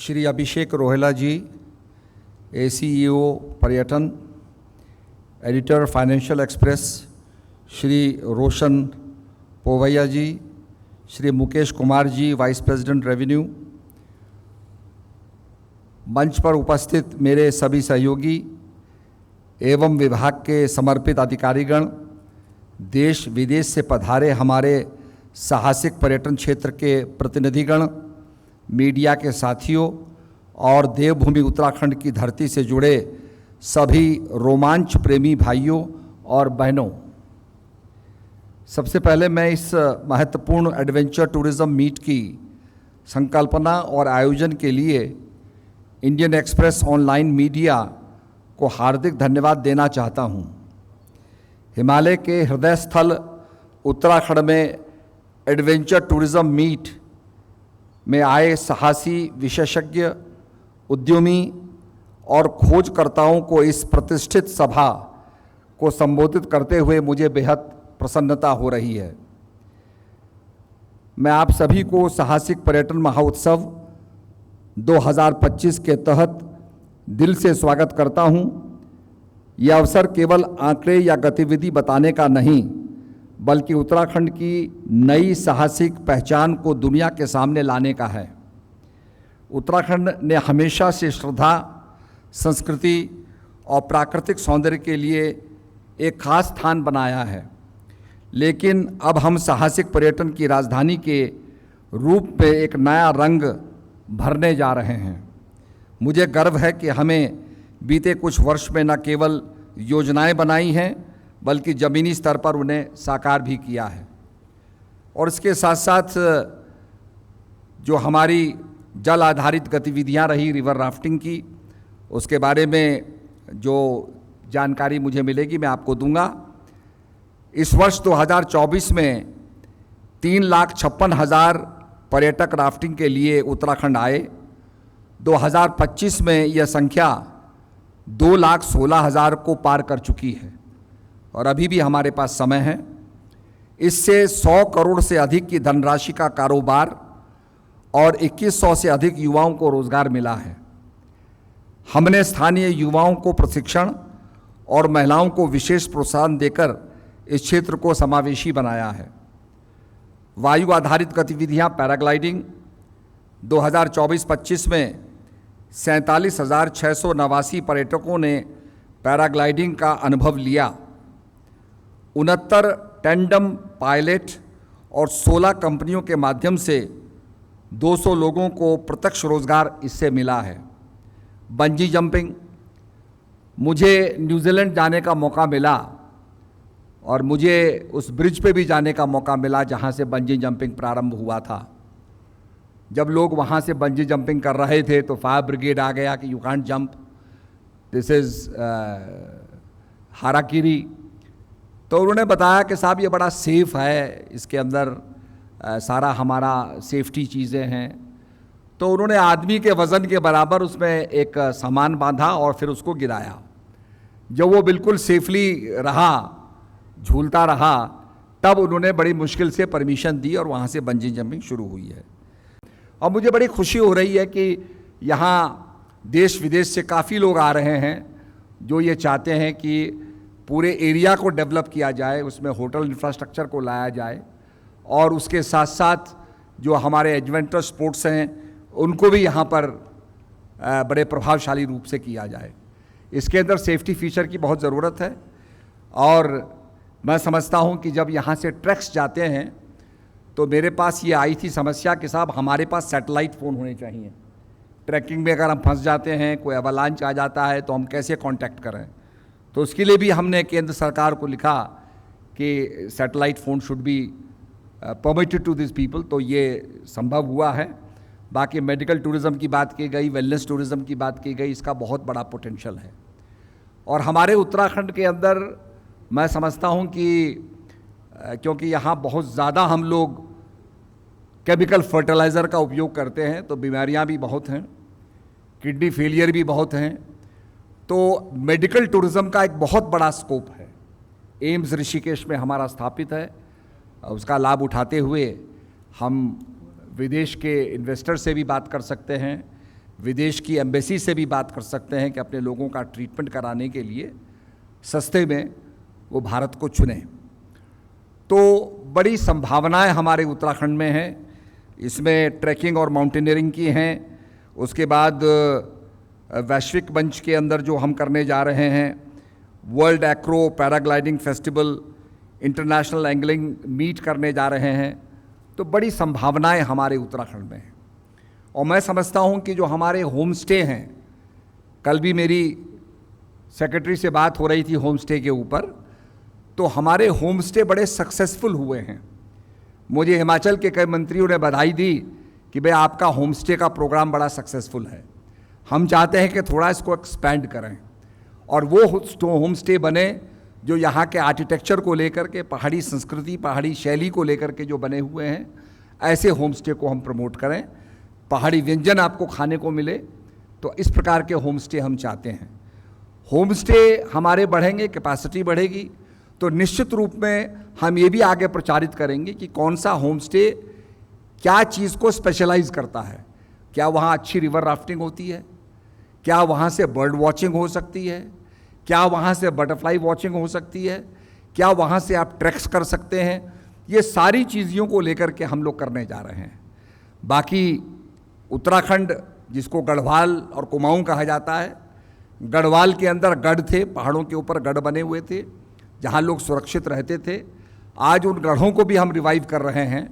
श्री अभिषेक रोहेला जी, ACEO पर्यटन, editor financial express, Shri Roshan पोवैया जी, Shri Mukesh Kumar ji, vice president revenue, मंच पर उपस्थित मेरे सभी सहयोगी एवं विभाग के समर्पित अधिकारीगण, देश विदेश से पधारे हमारे साहसिक पर्यटन क्षेत्र के प्रतिनिधिगण, मीडिया के साथियों और देवभूमि उत्तराखंड की धरती से जुड़े सभी रोमांच प्रेमी भाइयों और बहनों, सबसे पहले मैं इस महत्वपूर्ण एडवेंचर टूरिज्म मीट की संकल्पना और आयोजन के लिए इंडियन एक्सप्रेस ऑनलाइन मीडिया को हार्दिक धन्यवाद देना चाहता हूं। हिमालय के हृदय स्थल उत्तराखंड में एडवेंचर टूरिज्म मीट में आए साहसी विशेषज्ञ, उद्यमी और खोजकर्ताओं को इस प्रतिष्ठित सभा को संबोधित करते हुए मुझे बेहद प्रसन्नता हो रही है। मैं आप सभी को साहसिक पर्यटन महोत्सव 2025 के तहत दिल से स्वागत करता हूं। यह अवसर केवल आंकड़े या गतिविधि बताने का नहीं, बल्कि उत्तराखंड की नई साहसिक पहचान को दुनिया के सामने लाने का है। उत्तराखंड ने हमेशा से श्रद्धा, संस्कृति और प्राकृतिक सौंदर्य के लिए एक खास स्थान बनाया है, लेकिन अब हम साहसिक पर्यटन की राजधानी के रूप में एक नया रंग भरने जा रहे हैं। मुझे गर्व है कि हमें बीते कुछ वर्ष में न केवल योजनाएं बनाई हैं, बल्कि ज़मीनी स्तर पर उन्हें साकार भी किया है। और इसके साथ साथ जो हमारी जल आधारित गतिविधियां रही रिवर राफ्टिंग की, उसके बारे में जो जानकारी मुझे मिलेगी मैं आपको दूंगा। इस वर्ष 2024 में 3,56,000 पर्यटक राफ्टिंग के लिए उत्तराखंड आए। 2025 में यह संख्या 2,16,000 को पार कर चुकी है और अभी भी हमारे पास समय है। इससे 100 करोड़ से अधिक की धनराशि का कारोबार और 2100 से अधिक युवाओं को रोजगार मिला है। हमने स्थानीय युवाओं को प्रशिक्षण और महिलाओं को विशेष प्रोत्साहन देकर इस क्षेत्र को समावेशी बनाया है। वायु आधारित गतिविधियां पैराग्लाइडिंग 2024-25 में 47,689 पर्यटकों ने पैराग्लाइडिंग का अनुभव लिया। 69 टैंडम पायलट और 16 कंपनियों के माध्यम से 200 लोगों को प्रत्यक्ष रोजगार इससे मिला है। बंजी जंपिंग, मुझे न्यूजीलैंड जाने का मौका मिला और मुझे उस ब्रिज पे भी जाने का मौका मिला जहाँ से बंजी जंपिंग प्रारंभ हुआ था। जब लोग वहाँ से बंजी जंपिंग कर रहे थे तो फायर ब्रिगेड आ गया कि you can't jump, this is हाराकिरी। तो उन्होंने बताया कि साहब ये बड़ा सेफ़ है, इसके अंदर सारा हमारा सेफ्टी चीज़ें हैं। तो उन्होंने आदमी के वज़न के बराबर उसमें एक सामान बांधा और फिर उसको गिराया। जब वो बिल्कुल सेफली रहा, झूलता रहा, तब उन्होंने बड़ी मुश्किल से परमिशन दी और वहाँ से बंजी जंपिंग शुरू हुई है। और मुझे बड़ी खुशी हो रही है कि यहाँ देश विदेश से काफ़ी लोग आ रहे हैं जो ये चाहते हैं कि पूरे एरिया को डेवलप किया जाए, उसमें होटल इंफ्रास्ट्रक्चर को लाया जाए और उसके साथ साथ जो हमारे एडवेंचर स्पोर्ट्स हैं उनको भी यहाँ पर बड़े प्रभावशाली रूप से किया जाए। इसके अंदर सेफ्टी फीचर की बहुत ज़रूरत है और मैं समझता हूँ कि जब यहाँ से ट्रैक्स जाते हैं तो मेरे पास ये आई थी समस्या कि साहब हमारे पास सैटेलाइट फ़ोन होने चाहिए। ट्रैकिंग में अगर हम फंस जाते हैं, कोई अवलांच आ जाता है तो हम कैसे कांटेक्ट करें। तो उसके लिए भी हमने केंद्र सरकार को लिखा कि satellite phone should be permitted to this people, तो ये संभव हुआ है। बाकी मेडिकल टूरिज़्म की बात की गई, वेलनेस टूरिज़्म की बात की गई, इसका बहुत बड़ा पोटेंशियल है। और हमारे उत्तराखंड के अंदर मैं समझता हूँ कि क्योंकि यहाँ बहुत ज़्यादा हम लोग केमिकल फर्टिलाइज़र का उपयोग करते हैं तो बीमारियाँ भी बहुत हैं, किडनी फेलियर भी बहुत हैं। तो मेडिकल टूरिज़्म का एक बहुत बड़ा स्कोप है। एम्स ऋषिकेश में हमारा स्थापित है, उसका लाभ उठाते हुए हम विदेश के इन्वेस्टर से भी बात कर सकते हैं, विदेश की एम्बेसी से भी बात कर सकते हैं कि अपने लोगों का ट्रीटमेंट कराने के लिए सस्ते में वो भारत को चुनें। तो बड़ी संभावनाएं हमारे उत्तराखंड में हैं। इसमें ट्रैकिंग और माउंटेनियरिंग की हैं। उसके बाद वैश्विक मंच के अंदर जो हम करने जा रहे हैं, world aero paragliding festival, international angling meet करने जा रहे हैं। तो बड़ी संभावनाएं हमारे उत्तराखंड में हैं। और मैं समझता हूं कि जो हमारे होम स्टे हैं, कल भी मेरी सेक्रेटरी से बात हो रही थी होम स्टे के ऊपर, तो हमारे होम स्टे बड़े सक्सेसफुल हुए हैं। मुझे हिमाचल के कई मंत्रियों ने बधाई दी कि भाई आपका होम स्टे का प्रोग्राम बड़ा सक्सेसफुल है। हम चाहते हैं कि थोड़ा इसको एक्सपैंड करें और वो होम स्टे बने जो यहाँ के आर्किटेक्चर को लेकर के, पहाड़ी संस्कृति, पहाड़ी शैली को लेकर के जो बने हुए हैं, ऐसे होम स्टे को हम प्रमोट करें। पहाड़ी व्यंजन आपको खाने को मिले, तो इस प्रकार के होम स्टे हम चाहते हैं। होम स्टे हमारे बढ़ेंगे, कैपेसिटी बढ़ेगी, तो निश्चित रूप में हम ये भी आगे प्रचारित करेंगे कि कौन सा होम स्टे क्या चीज़ को स्पेशलाइज करता है। क्या वहाँ अच्छी रिवर राफ्टिंग होती है? क्या वहाँ से बर्ड वॉचिंग हो सकती है? क्या वहाँ से बटरफ्लाई वॉचिंग हो सकती है? क्या वहाँ से आप ट्रैक्स कर सकते हैं? ये सारी चीज़ों को लेकर के हम लोग करने जा रहे हैं। बाकी उत्तराखंड, जिसको गढ़वाल और कुमाऊं कहा जाता है, गढ़वाल के अंदर गढ़ थे, पहाड़ों के ऊपर गढ़ बने हुए थे जहाँ लोग सुरक्षित रहते थे। आज उन गढ़ों को भी हम रिवाइव कर रहे हैं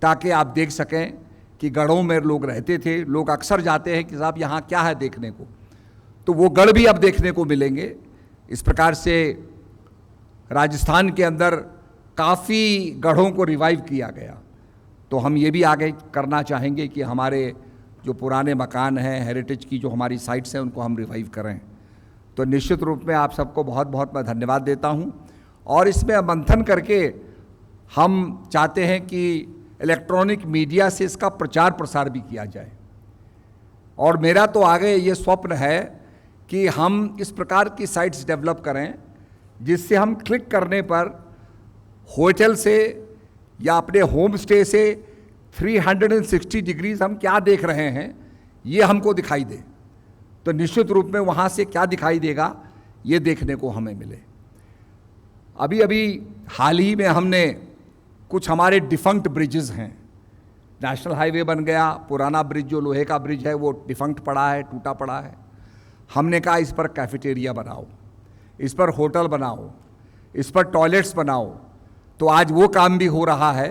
ताकि आप देख सकें कि गढ़ों में लोग रहते थे। लोग अक्सर जाते हैं कि साहब यहाँ क्या है देखने को, तो वो गढ़ भी अब देखने को मिलेंगे। इस प्रकार से राजस्थान के अंदर काफ़ी गढ़ों को रिवाइव किया गया। तो हम ये भी आगे करना चाहेंगे कि हमारे जो पुराने मकान हैं, हेरिटेज की जो हमारी साइट्स हैं, उनको हम रिवाइव करें। तो निश्चित रूप में आप सबको बहुत बहुत मैं धन्यवाद देता हूँ। और इसमें मंथन करके हम चाहते हैं कि इलेक्ट्रॉनिक मीडिया से इसका प्रचार प्रसार भी किया जाए। और मेरा तो आगे ये स्वप्न है कि हम इस प्रकार की साइट्स डेवलप करें जिससे हम क्लिक करने पर होटल से या अपने होम स्टे से 360 डिग्रीज हम क्या देख रहे हैं ये हमको दिखाई दे। तो निश्चित रूप में वहाँ से क्या दिखाई देगा ये देखने को हमें मिले। अभी अभी हाल ही में हमने कुछ हमारे डिफंक्ट ब्रिजेस हैं, नेशनल हाईवे बन गया, पुराना ब्रिज जो लोहे का ब्रिज है वो डिफंक्ट पड़ा है, टूटा पड़ा है। हमने कहा इस पर कैफेटेरिया बनाओ, इस पर होटल बनाओ, इस पर टॉयलेट्स बनाओ। तो आज वो काम भी हो रहा है।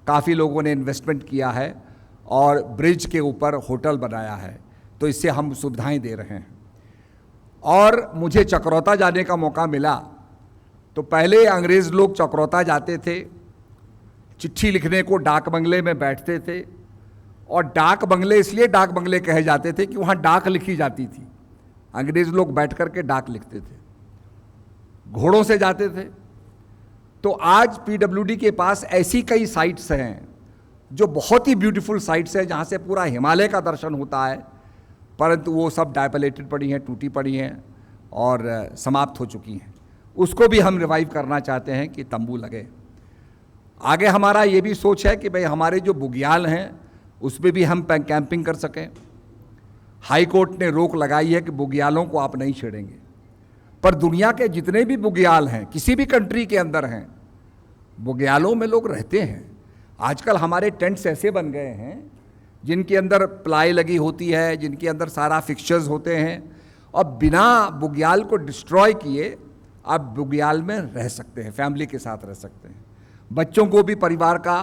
काफ़ी लोगों ने इन्वेस्टमेंट किया है और ब्रिज के ऊपर होटल बनाया है। तो इससे हम सुविधाएं दे रहे हैं। और मुझे चक्रौता जाने का मौका मिला तो पहले अंग्रेज़ लोग चक्रौता जाते थे, चिट्ठी लिखने को डाक बंगले में बैठते थे। और डाक बंगले इसलिए डाक बंगले कहे जाते थे कि वहाँ डाक लिखी जाती थी। अंग्रेज़ लोग बैठ कर के डाक लिखते थे, घोड़ों से जाते थे। तो आज पीडब्ल्यूडी के पास ऐसी कई साइट्स हैं जो बहुत ही ब्यूटीफुल साइट्स हैं जहाँ से पूरा हिमालय का दर्शन होता है, परंतु वो सब डायपलेटेड पड़ी हैं, टूटी पड़ी हैं और समाप्त हो चुकी हैं। उसको भी हम रिवाइव करना चाहते हैं कि तंबू लगे। आगे हमारा ये भी सोच है कि भाई हमारे जो बुग्याल हैं उसमें भी हम कैंपिंग कर सकें। हाई कोर्ट ने रोक लगाई है कि बुग्यालों को आप नहीं छेड़ेंगे, पर दुनिया के जितने भी बुग्याल हैं, किसी भी कंट्री के अंदर हैं, बुग्यालों में लोग रहते हैं। आजकल हमारे टेंट्स ऐसे बन गए हैं जिनके अंदर प्लाई लगी होती है, जिनके अंदर सारा फिक्सचर्स होते हैं, और बिना बुग्याल को डिस्ट्रॉय किए आप बुग्याल में रह सकते हैं, फैमिली के साथ रह सकते हैं। बच्चों को भी परिवार का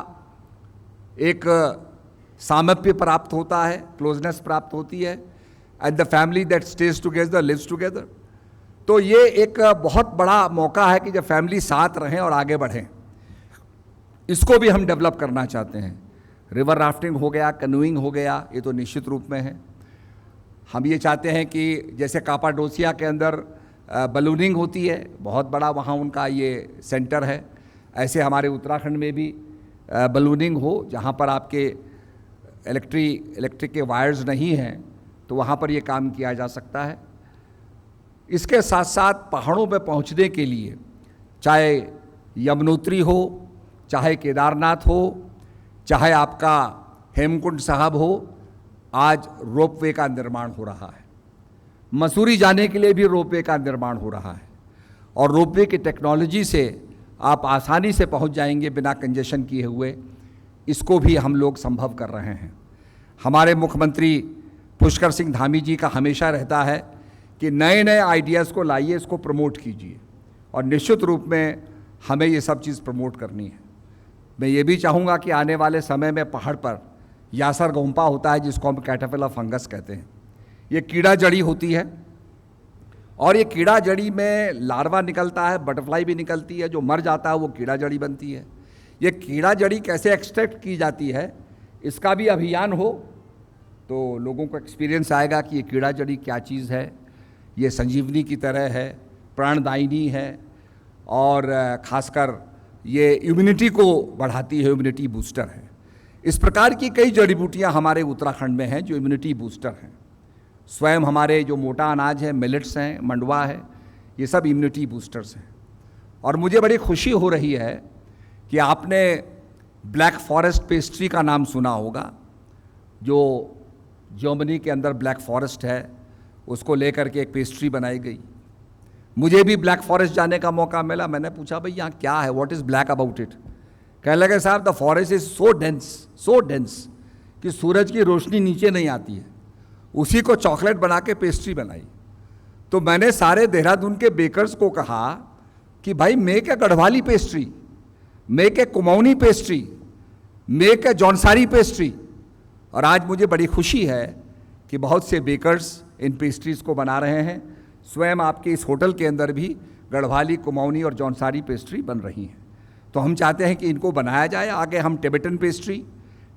एक सामप्य प्राप्त होता है, क्लोजनेस प्राप्त होती है, and the family that stays together lives together. तो ये एक बहुत बड़ा मौका है कि जब फैमिली साथ रहें और आगे बढ़ें। इसको भी हम डेवलप करना चाहते हैं। रिवर राफ्टिंग हो गया, कैनोइंग हो गया, ये तो निश्चित रूप में है। हम ये चाहते हैं कि जैसे कापाडोसिया के अंदर बलूनिंग होती है, बहुत बड़ा वहाँ उनका ये सेंटर है, ऐसे हमारे उत्तराखंड में भी बलूनिंग हो, जहाँ पर आपके इलेक्ट्रिक के वायर्स नहीं हैं, तो वहाँ पर ये काम किया जा सकता है। इसके साथ साथ पहाड़ों पर पहुँचने के लिए चाहे यमुनोत्री हो, चाहे केदारनाथ हो, चाहे आपका हेमकुंड साहब हो, आज रोपवे का निर्माण हो रहा है। मसूरी जाने के लिए भी रोपवे का निर्माण हो रहा है और रोपवे की टेक्नोलॉजी से आप आसानी से पहुंच जाएंगे बिना कंजेशन किए हुए। इसको भी हम लोग संभव कर रहे हैं। हमारे मुख्यमंत्री पुष्कर सिंह धामी जी का हमेशा रहता है कि नए नए आइडियाज़ को लाइए, इसको प्रमोट कीजिए, और निश्चित रूप में हमें ये सब चीज़ प्रमोट करनी है। मैं ये भी चाहूँगा कि आने वाले समय में पहाड़ पर यासर गोम्पा होता है, जिसको हम कैटरपिलर फंगस कहते हैं। ये कीड़ा जड़ी होती है और ये कीड़ा जड़ी में लार्वा निकलता है, बटरफ्लाई भी निकलती है, जो मर जाता है वो कीड़ा जड़ी बनती है। ये कीड़ा जड़ी कैसे एक्सट्रैक्ट की जाती है, इसका भी अभियान हो तो लोगों को एक्सपीरियंस आएगा कि ये कीड़ा जड़ी क्या चीज़ है। ये संजीवनी की तरह है, प्राणदायिनी है और खासकर ये इम्यूनिटी को बढ़ाती है, इम्यूनिटी बूस्टर है। इस प्रकार की कई जड़ी बूटियाँ हमारे उत्तराखंड में हैं जो इम्यूनिटी बूस्टर हैं। स्वयं हमारे जो मोटा अनाज है, मिलेट्स हैं, मंडवा है, ये सब इम्यूनिटी बूस्टर्स हैं। और मुझे बड़ी खुशी हो रही है कि आपने ब्लैक फॉरेस्ट पेस्ट्री का नाम सुना होगा, जो जर्मनी के अंदर ब्लैक फॉरेस्ट है, उसको लेकर के एक पेस्ट्री बनाई गई। मुझे भी ब्लैक फॉरेस्ट जाने का मौका मिला। मैंने पूछा भाई यहाँ क्या है, what is black about it. कहने लगे साहब the forest is so dense कि सूरज की रोशनी नीचे नहीं आती है। उसी को चॉकलेट बना के पेस्ट्री बनाई। तो मैंने सारे देहरादून के बेकर्स को कहा कि भाई make a Garhwali pastry, make a Kumaoni pastry, make a Jaunsari pastry. और आज मुझे बड़ी खुशी है कि बहुत से बेकर्स इन पेस्ट्रीज़ को बना रहे हैं। स्वयं आपके इस होटल के अंदर भी गढ़वाली, कुमाऊनी और जौनसारी पेस्ट्री बन रही हैं। तो हम चाहते हैं कि इनको बनाया जाए। आगे हम टिबेटन पेस्ट्री,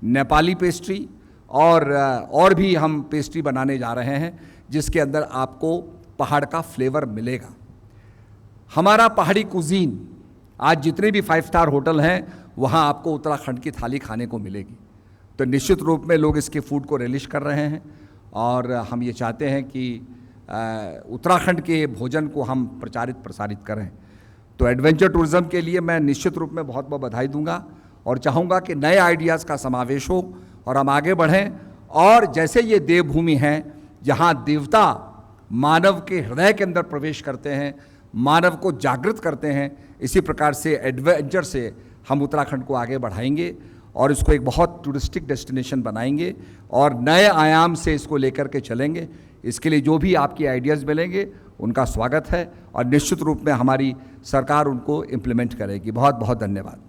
नेपाली पेस्ट्री और भी हम पेस्ट्री बनाने जा रहे हैं, जिसके अंदर आपको पहाड़ का फ्लेवर मिलेगा। हमारा पहाड़ी कुजीन, आज जितने भी 5 स्टार होटल हैं वहाँ आपको उत्तराखंड की थाली खाने को मिलेगी। तो निश्चित रूप में लोग इसके फूड को रिलिश कर रहे हैं और हम ये चाहते हैं कि उत्तराखंड के भोजन को हम प्रचारित प्रसारित करें। तो एडवेंचर टूरिज़्म के लिए मैं निश्चित रूप में बहुत बहुत बधाई दूंगा और चाहूँगा कि नए आइडियाज़ का समावेश हो और हम आगे बढ़ें। और जैसे ये देवभूमि है जहाँ देवता मानव के हृदय के अंदर प्रवेश करते हैं, मानव को जागृत करते हैं, इसी प्रकार से एडवेंचर से हम उत्तराखंड को आगे बढ़ाएंगे और इसको एक बहुत टूरिस्टिक डेस्टिनेशन बनाएंगे और नए आयाम से इसको लेकर के चलेंगे। इसके लिए जो भी आपकी आइडियाज़ मिलेंगे उनका स्वागत है और निश्चित रूप में हमारी सरकार उनको इम्प्लीमेंट करेगी। बहुत बहुत धन्यवाद।